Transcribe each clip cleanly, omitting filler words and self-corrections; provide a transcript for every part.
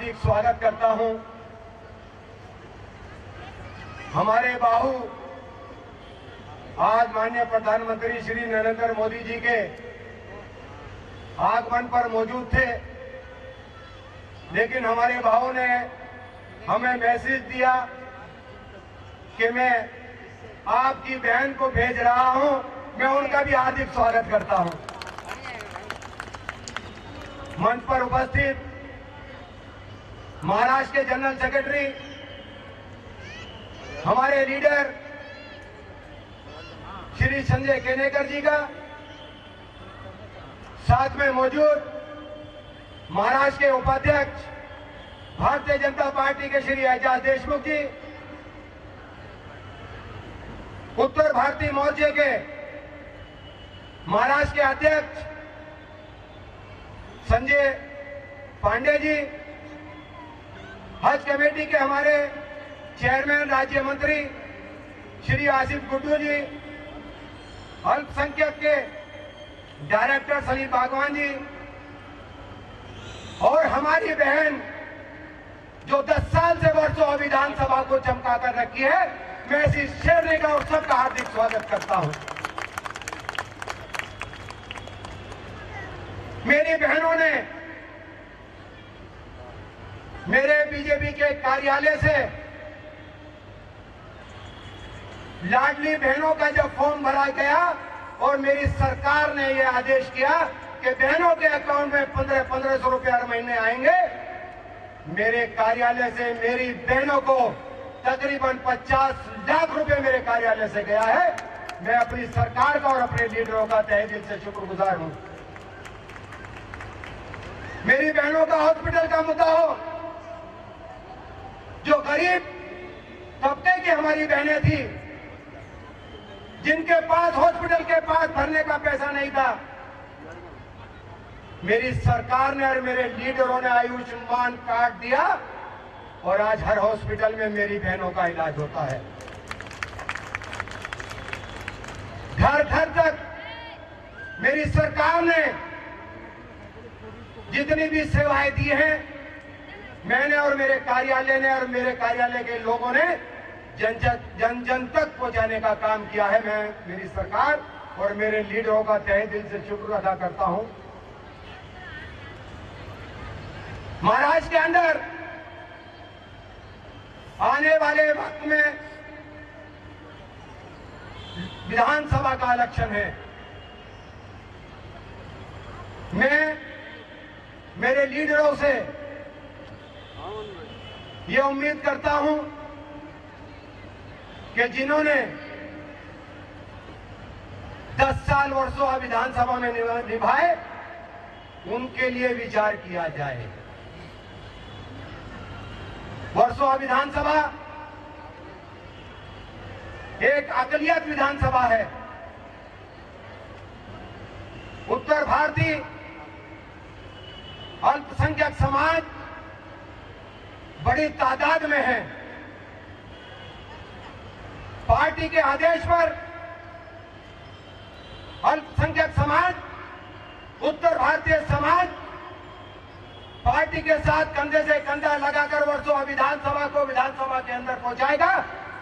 हार्दिक स्वागत करता हूं। हमारे बाहू आज माननीय प्रधानमंत्री श्री नरेंद्र मोदी जी के आगमन पर मौजूद थे, लेकिन हमारे बाहू ने हमें मैसेज दिया कि मैं आपकी बहन को भेज रहा हूं। मैं उनका भी हार्दिक स्वागत करता हूं। मंच पर उपस्थित महाराष्ट्र के जनरल सेक्रेटरी, हमारे लीडर श्री संजय केनेकर जी का, साथ में मौजूद महाराष्ट्र के उपाध्यक्ष भारतीय जनता पार्टी के श्री एजाज देशमुख जी, उत्तर भारतीय मोर्चे के महाराष्ट्र के अध्यक्ष संजय पांडे जी, हज कमेटी के हमारे चेयरमैन राज्य मंत्री श्री आसिफ गुड्डू जी, अल्पसंख्यक के डायरेक्टर सलीम बागवान जी, और हमारी बहन जो 10 साल से वर्षों विधानसभा को चमका कर रखी है, मैं इसी शेरनी का और सबका हार्दिक स्वागत करता हूं। मेरी बहनों ने मेरे बीजेपी के कार्यालय से लाडली बहनों का जब फॉर्म भरा गया और मेरी सरकार ने यह आदेश किया कि बहनों के अकाउंट में 1500 रुपये हर महीने आएंगे, मेरे कार्यालय से मेरी बहनों को तकरीबन 50 लाख रुपए मेरे कार्यालय से गया है। मैं अपनी सरकार का और अपने लीडरों का तहे दिल से शुक्रगुजार हूं। मेरी बहनों का हॉस्पिटल का मुद्दा हो, जो गरीब तबके की हमारी बहनें थी, जिनके पास हॉस्पिटल के पास भरने का पैसा नहीं था, मेरी सरकार ने और मेरे लीडरों ने आयुष्मान कार्ड दिया और आज हर हॉस्पिटल में मेरी बहनों का इलाज होता है। घर घर तक मेरी सरकार ने जितनी भी सेवाएं दी हैं, मैंने और मेरे कार्यालय ने और मेरे कार्यालय के लोगों ने जन जन तक पहुंचाने का काम किया है। मैं मेरी सरकार और मेरे लीडरों का तहे दिल से शुक्र अदा करता हूं। महाराष्ट्र के अंदर आने वाले वक्त में विधानसभा का इलेक्शन है। मैं मेरे लीडरों से ये उम्मीद करता हूं कि जिन्होंने 10 साल वर्षों विधानसभा में निभाए, उनके लिए विचार किया जाए। वर्षों विधानसभा एक अकलियत विधानसभा है। उत्तर भारतीय अल्पसंख्यक समाज बड़ी तादाद में है। पार्टी के आदेश पर अल्पसंख्यक समाज, उत्तर भारतीय समाज पार्टी के साथ कंधे से कंधा लगाकर वर्षों विधानसभा को विधानसभा के अंदर पहुंचाएगा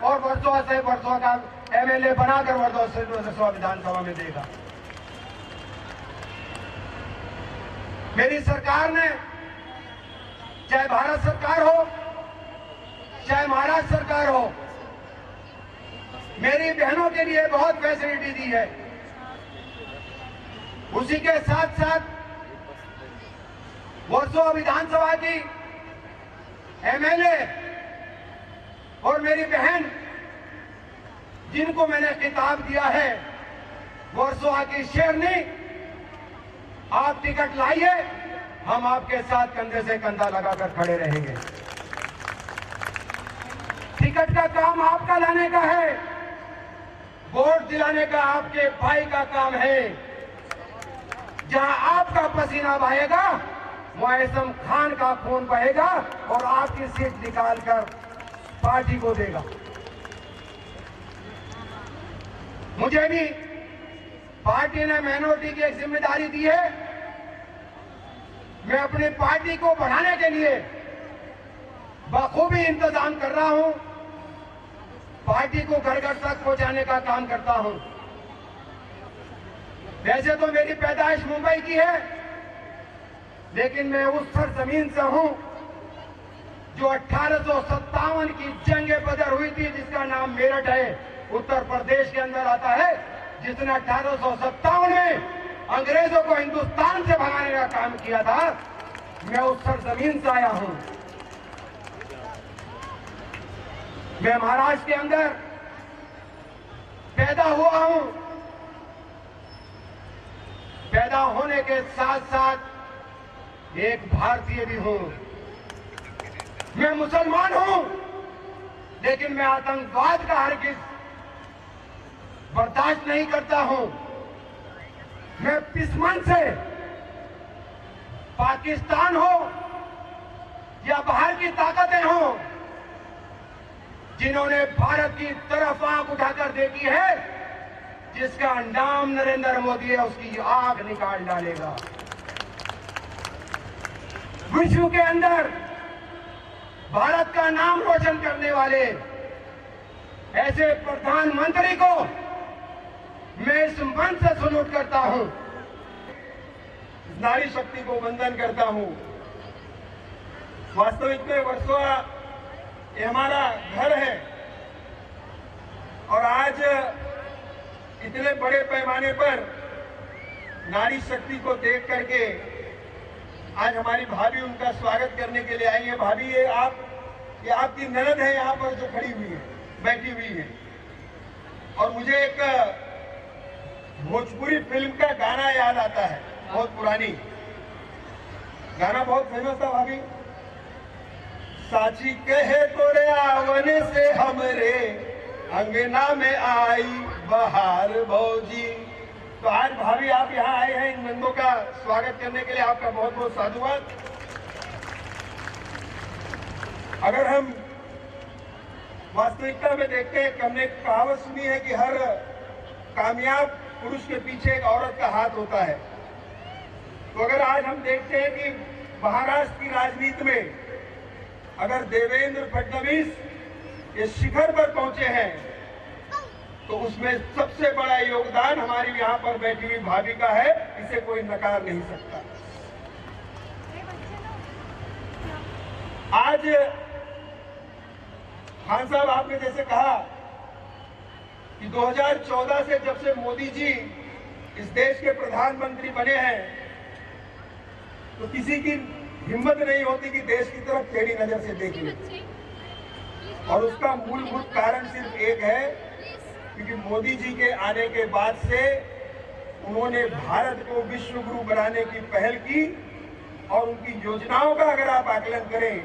और वर्षों का एमएलए बनाकर वर्षों विधानसभा में देगा। मेरी सरकार ने, चाहे भारत सरकार हो चाहे महाराष्ट्र सरकार हो, मेरी बहनों के लिए बहुत फैसिलिटी दी है। उसी के साथ साथ वर्षों विधानसभा की एमएलए और मेरी बहन, जिनको मैंने खिताब दिया है वर्षों की शेरनी, आप टिकट लाइए, हम आपके साथ कंधे से कंधा लगाकर खड़े रहेंगे। टिकट का काम आपका लाने का है, वोट दिलाने का आपके भाई का काम है। जहां आपका पसीना बहेगा, वहां एसम खान का खून बहेगा और आपकी सीट निकालकर पार्टी को देगा। मुझे भी पार्टी ने माइनॉरिटी की एक जिम्मेदारी दी है। मैं अपनी पार्टी को बढ़ाने के लिए बखूबी इंतजाम कर रहा हूं, पार्टी को घर घर तक पहुंचाने का काम करता हूं। वैसे तो मेरी पैदाइश मुंबई की है, लेकिन मैं उस सरजमीन से हूं जो 1857 की जंग बदर हुई थी, जिसका नाम मेरठ है, उत्तर प्रदेश के अंदर आता है, जिसने 1857 में अंग्रेजों को हिंदुस्तान से भगाने का काम किया था। मैं उस सरजमीन से आया हूं। मैं महाराष्ट्र के अंदर पैदा हुआ हूं। पैदा होने के साथ साथ एक भारतीय भी हूं। मैं मुसलमान हूं, लेकिन मैं आतंकवाद का हरगिज बर्दाश्त नहीं करता हूं। मैं पिसमन से, पाकिस्तान हो या बाहर की ताकतें हो, जिन्होंने भारत की तरफ आंख उठाकर देखी है, जिसका नाम नरेंद्र मोदी है, उसकी आंख निकाल डालेगा। विश्व के अंदर भारत का नाम रोशन करने वाले ऐसे प्रधानमंत्री को मैं इस मंच से सल्यूट करता हूं। नारी शक्ति को वंदन करता हूं। वास्तविक में वर्सोवा ये हमारा घर है और आज इतने बड़े पैमाने पर नारी शक्ति को देख करके आज हमारी भाभी उनका स्वागत करने के लिए आई है। भाभी ये आपकी ननद है यहाँ पर जो खड़ी हुई है, बैठी हुई है। और मुझे एक भोजपुरी फिल्म का गाना याद आता है, बहुत पुरानी गाना, बहुत फेमस था भाभी। साची कहे तोरे आवन से हमरे अंगना में आई बहार भौजी। तो आज भाभी आप यहाँ आए हैं, इन नंदों का स्वागत करने के लिए आपका बहुत बहुत साधुवाद। अगर हम वास्तविकता में देखते हैं, हमने एक कहावत सुनी है कि हर कामयाब पुरुष के पीछे एक औरत का हाथ होता है। तो अगर आज हम देखते हैं कि महाराष्ट्र की राजनीति में अगर देवेंद्र फडणवीस ये शिखर पर पहुंचे हैं, तो उसमें सबसे बड़ा योगदान हमारी यहाँ पर बैठी हुई भाभी का है। इसे कोई नकार नहीं सकता। आज खान साहब, आपने जैसे कहा कि 2014 से जब से मोदी जी इस देश के प्रधानमंत्री बने हैं, तो किसी की हिम्मत नहीं होती कि देश की तरफ टेढ़ी नजर से देख ले। और उसका मूलभूत कारण सिर्फ एक है, क्योंकि मोदी जी के आने के बाद से उन्होंने भारत को विश्व गुरु बनाने की पहल की। और उनकी योजनाओं का अगर आप आकलन करें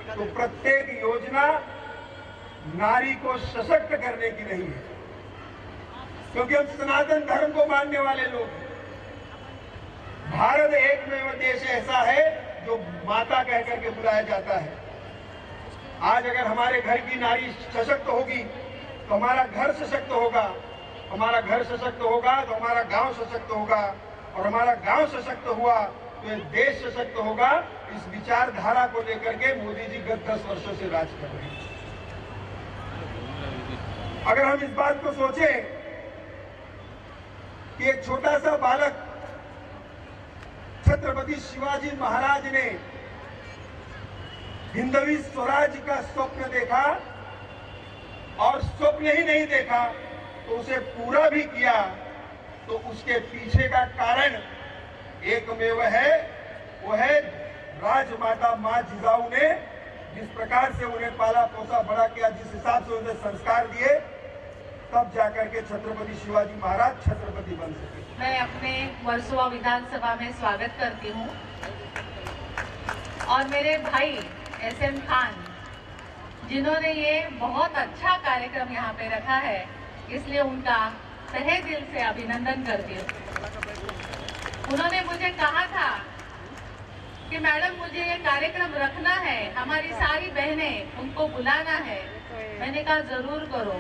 तो प्रत्येक योजना नारी को सशक्त करने की रही है, क्योंकि हम सनातन धर्म को मानने वाले लोग हैं। भारत एकमेव देश ऐसा है जो माता कह करके बुलाया जाता है। आज अगर हमारे घर की नारी सशक्त होगी तो हमारा घर सशक्त होगा, हमारा घर सशक्त होगा तो हमारा गांव सशक्त होगा, और हमारा गांव सशक्त हुआ तो देश सशक्त होगा। इस विचारधारा को लेकर के मोदी जी गत 10 वर्षों से राज कर रहे हैं। अगर हम इस बात को सोचें कि एक छोटा सा बालक छत्रपति शिवाजी महाराज ने हिंदवी स्वराज का स्वप्न देखा, और स्वप्न ही नहीं देखा तो उसे पूरा भी किया, तो उसके पीछे का कारण एकमेव है, वो है राजमाता मां जिजाऊ ने जिस प्रकार से उन्हें पाला पोसा बड़ा किया, जिस हिसाब से उन्हें संस्कार दिए, तब जाकर के छत्रपति शिवाजी महाराज छत्रपति बन सके। मैं अपने वर्सोवा विधानसभा में स्वागत करती हूँ, और मेरे भाई SM खान, जिन्होंने ये बहुत अच्छा कार्यक्रम यहाँ पे रखा है, इसलिए उनका तहे दिल से अभिनंदन करती हूँ। उन्होंने मुझे कहा था कि मैडम मुझे ये कार्यक्रम रखना है, हमारी सारी बहनें, उनको बुलाना है। मैंने कहा जरूर करो,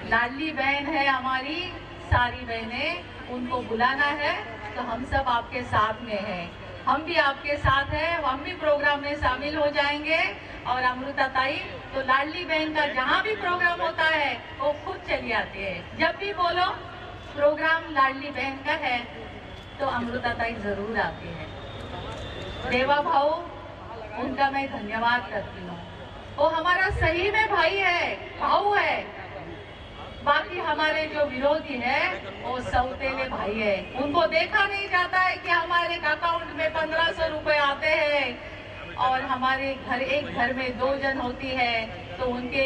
लाडली बहन है हमारी, सारी बहनें, उनको बुलाना है, तो हम सब आपके साथ में हैं। हम भी आपके साथ हैं, हम भी प्रोग्राम में शामिल हो जाएंगे। और अमृता ताई तो लाडली बहन का जहाँ भी प्रोग्राम होता है वो खुद चली आती है। जब भी बोलो प्रोग्राम लाडली बहन का है तो अमृता ताई जरूर आती है। देवा भाऊ, उनका मैं धन्यवाद करती हूँ। वो हमारा सही में भाई है, भाऊ है। बाकी हमारे जो विरोधी है वो सौतेले भाई है। उनको देखा नहीं जाता है कि हमारे अकाउंट में 1500 रुपए आते हैं और हमारे एक घर में 2 जन होती है तो उनके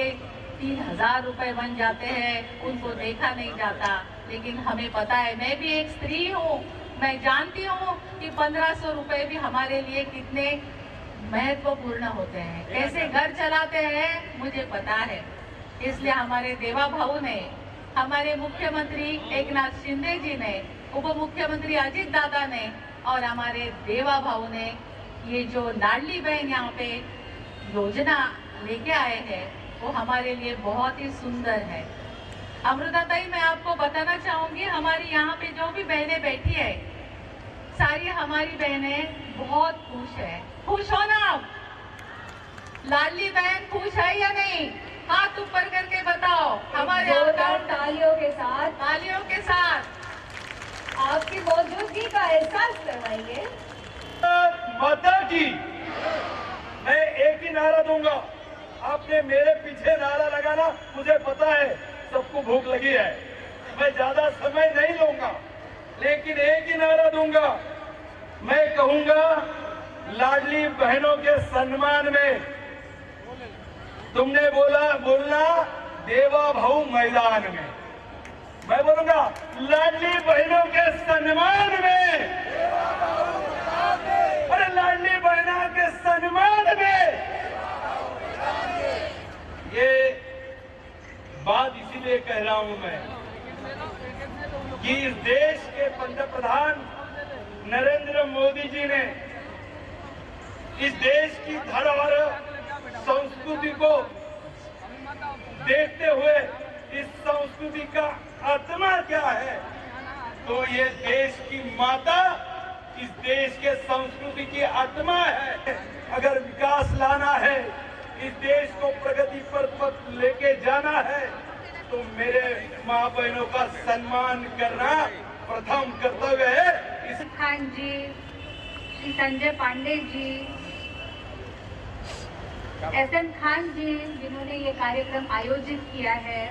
3000 रुपए बन जाते हैं। उनको देखा नहीं जाता, लेकिन हमें पता है, मैं भी एक स्त्री हूँ, मैं जानती हूँ कि 1500 रुपए भी हमारे लिए कितने महत्वपूर्ण होते हैं, कैसे घर चलाते हैं मुझे पता है। इसलिए हमारे देवा भाऊ ने, हमारे मुख्यमंत्री एकनाथ शिंदे जी ने, उप मुख्यमंत्री अजित दादा ने और हमारे देवा भाऊ ने ये जो लाडली बहन यहाँ पे योजना लेके आए हैं वो हमारे लिए बहुत ही सुंदर है। अमृता ताई, मैं आपको बताना चाहूंगी, हमारी यहाँ पे जो भी बहनें बैठी है सारी हमारी बहनें बहुत खुश है। खुश हो ना आप? लाडली बहन खुश है या नहीं? हाथ ऊपर करके बताओ। हमारे तालियों के साथ आपकी मौजूदगी का एहसास करवाइए। माता की मैं एक ही नारा दूंगा, आपने मेरे पीछे नारा लगाना, मुझे पता है सबको भूख लगी है, मैं ज्यादा समय नहीं लूंगा, लेकिन एक ही नारा दूंगा। मैं कहूंगा लाडली बहनों के सम्मान में तुमने बोलना देवा भाऊ मैदान में, मैं बोलूंगा लाडली बहनों के सम्मान में, अरे लाडली बहनों के सम्मान में। ये बात इसीलिए कह रहा हूं मैं कि इस देश के पंतप्रधान नरेंद्र मोदी जी ने इस देश की धरोहर संस्कृति को देखते हुए, इस संस्कृति का आत्मा क्या है, तो ये देश की माता इस देश के संस्कृति की आत्मा है। अगर विकास लाना है, इस देश को प्रगति पर लेके जाना है, तो मेरे माँ बहनों का सम्मान करना प्रथम कर्तव्य है। खान जी, श्री संजय पांडे जी, एसएम खान जी, जिन्होंने ये कार्यक्रम आयोजित किया है,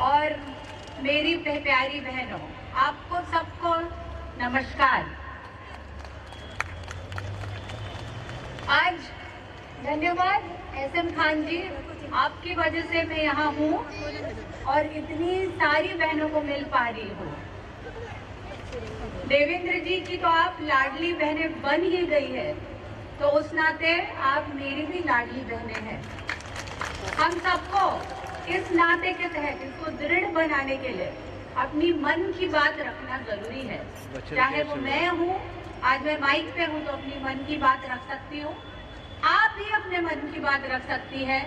और मेरी प्यारी बहनों, आपको सबको नमस्कार। आज धन्यवाद एसएम खान जी, आपकी वजह से मैं यहाँ हूँ और इतनी सारी बहनों को मिल पा रही हूँ। देवेंद्र जी की तो आप लाडली बहनें बन ही गई है, तो उस नाते आप मेरी भी लाडली बहनें हैं। हम सबको इस नाते के तहत इसको दृढ़ बनाने के लिए अपनी मन की बात रखना जरूरी है। चाहे वो मैं हूँ, आज मैं माइक पे हूँ तो अपनी मन की बात रख सकती हूँ, आप भी अपने मन की बात रख सकती है।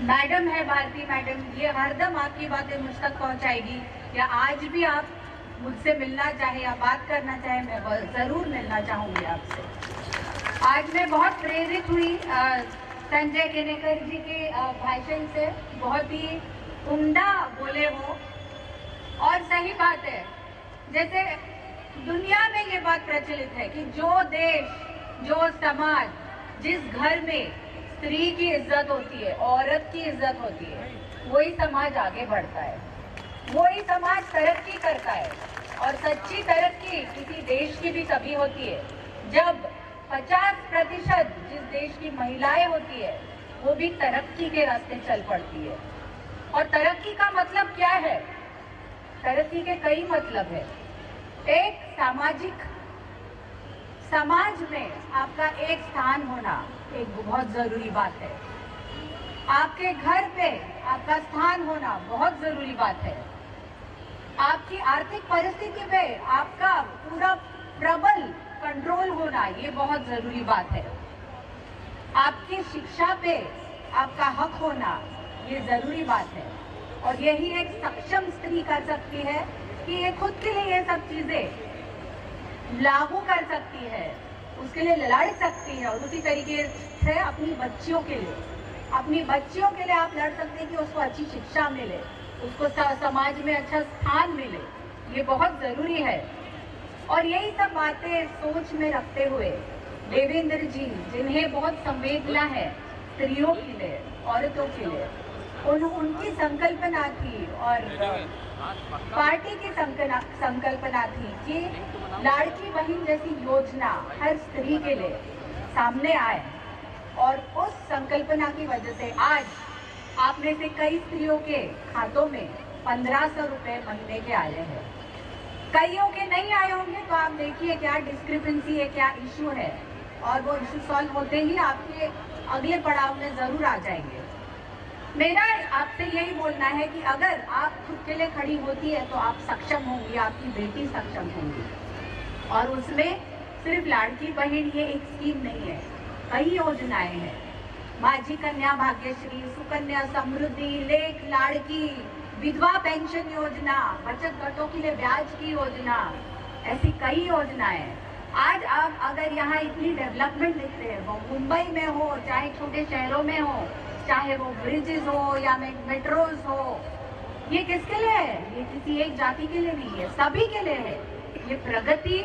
मैडम है भारती मैडम, ये हरदम आपकी बातें मुझ तक पहुँचाएगी, या आज भी आप मुझसे मिलना चाहे या बात करना चाहे, मैं जरूर मिलना चाहूँगी आपसे। आज मैं बहुत प्रेरित हुई संजय केनेकर जी के भाषण से, बहुत ही उम्दा बोले वो, और सही बात है। जैसे दुनिया में ये बात प्रचलित है कि जो देश, जो समाज, जिस घर में स्त्री की इज्जत होती है, औरत की इज्जत होती है, वही समाज आगे बढ़ता है, वही समाज तरक्की करता है। और सच्ची तरक्की किसी देश की भी तभी होती है जब 50% जिस देश की महिलाएं होती है वो भी तरक्की के रास्ते चल पड़ती है। और तरक्की का मतलब क्या है? तरक्की के कई मतलब है। एक सामाजिक, समाज में आपका एक स्थान होना एक बहुत जरूरी बात है। आपके घर पे आपका स्थान होना बहुत जरूरी बात है। आपकी आर्थिक परिस्थिति में आपका पूरा प्रबल कंट्रोल होना ये बहुत जरूरी बात है। आपकी शिक्षा पे आपका हक होना ये जरूरी बात है। और यही एक सक्षम स्त्री कर सकती है कि ये खुद के लिए ये सब चीजें लागू कर सकती है, उसके लिए लड़ सकती है। और उसी तरीके से अपनी बच्चियों के लिए आप लड़ सकते हैं कि उसको अच्छी शिक्षा मिले, उसको समाज में अच्छा स्थान मिले। ये बहुत जरूरी है। और यही सब बातें सोच में रखते हुए देवेंद्र जी, जिन्हें बहुत संवेदना है स्त्रियों के लिए, औरतों के लिए, उनकी संकल्पना थी और पार्टी की संकल्पना थी कि लाड़की बहन जैसी योजना हर स्त्री के लिए सामने आए। और उस संकल्पना की वजह से आज आप में से कई स्त्रियों के खातों में 1500 रुपए महीने के आए हैं। कईयों के नहीं आए होंगे, तो आप देखिए क्या डिस्क्रिपेंसी है, क्या इशू है, और वो इशू सॉल्व होते ही आपके अगले पड़ाव में जरूर आ जाएंगे। मेरा आपसे यही बोलना है कि अगर आप खुद के लिए खड़ी होती है तो आप सक्षम होंगी, आपकी बेटी सक्षम होंगी। और उसमें सिर्फ लाड़की बहन ये एक स्कीम नहीं है, कई योजनाएं हैं। माझी कन्या भाग्यश्री, सुकन्या समृद्धि, लेख लाड़की, विधवा पेंशन योजना, बचत गटों के लिए ब्याज की योजना, ऐसी कई योजनाएं। आज आप अगर यहाँ इतनी डेवलपमेंट देखते हैं, वो मुंबई में हो, चाहे छोटे शहरों में हो, चाहे वो ब्रिजेस हो या मेट्रोज हो, ये किसके लिए है? ये किसी एक जाति के लिए नहीं है, सभी के लिए है। ये प्रगति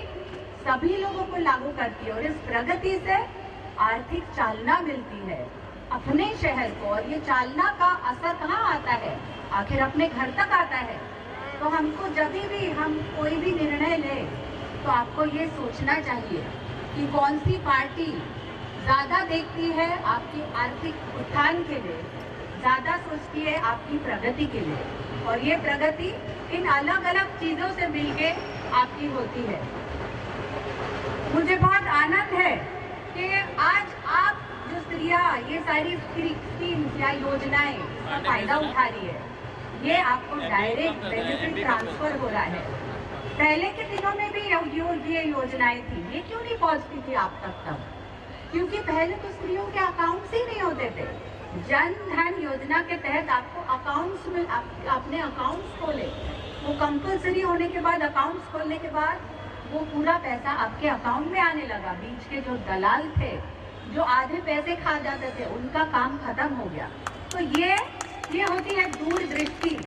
सभी लोगों को लागू करती है और इस प्रगति से आर्थिक चालना मिलती है अपने शहर को। और ये चालना का असर कहाँ आता है? आखिर अपने घर तक आता है। तो हमको जब भी हम कोई भी निर्णय ले तो आपको ये सोचना चाहिए कि कौन सी पार्टी ज्यादा देखती है आपकी आर्थिक उत्थान के लिए, ज्यादा सोचती है आपकी प्रगति के लिए, और ये प्रगति इन अलग अलग चीजों से मिलके आपकी होती है। मुझे बहुत आनंद है कि आज आप जो स्त्रियां ये सारी स्कीम्स या योजनाएं का फायदा उठा रही है, ये आपको डायरेक्ट बेनिफिट ट्रांसफर हो रहा है। पहले के दिनों में भी ये योजनाएं थी, ये क्यों नहीं पहुंचती थी आप तक तब? क्योंकि पहले तो स्त्रियों के अकाउंट्स ही नहीं होते थे। जन धन योजना के तहत आपको अकाउंट्स में अपने अकाउंट्स खोले, वो कंपलसरी होने के बाद, अकाउंट्स खोलने के बाद वो पूरा पैसा आपके अकाउंट में आने लगा। बीच के जो दलाल थे, जो आधे पैसे खा जाते थे, उनका काम खत्म हो गया। तो ये होती है दूरदृष्टि